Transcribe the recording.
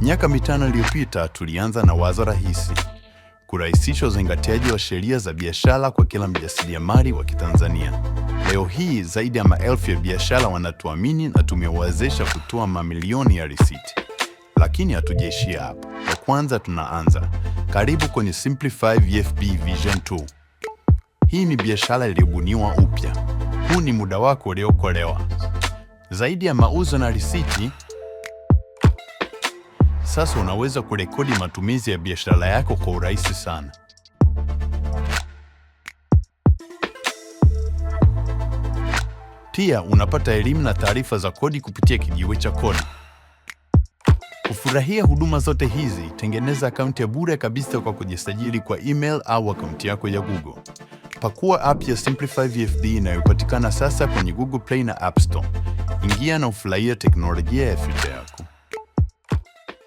Miaka 5 iliyopita tulianza na wazo rahisi: kurahisisha uzingatiaji wa sheria za biashara kwa kila mjasiriamali wa Kitanzania. Leo hii zaidi ya maelfu ya biashara wanatuamini na tumewawezesha kutoa mamilioni ya risiti. Lakini hatujaishia hapo. Kwa kwanza tunaanza. Karibu kwenye Simplify VFB Vision 2. Hii ni biashara iliyobuniwa upya. Huu ni muda wako uliokolewa. Zaidi ya mauzo na risiti, sasa unaweza kurekodi matumizi ya biashara yako kwa urahisi sana. Pia unapata elimu na taarifa za kodi kupitia kijiwe cha kodi. Kufurahia huduma zote hizi, tengeneza akaunti ya bure kabisa kwa kujisajili kwa email au akaunti yako ya Google. Pakua app ya Simplify VFD inayopatikana sasa kwenye Google Play na App Store. Ingia na ufurahie teknolojia ya future yako.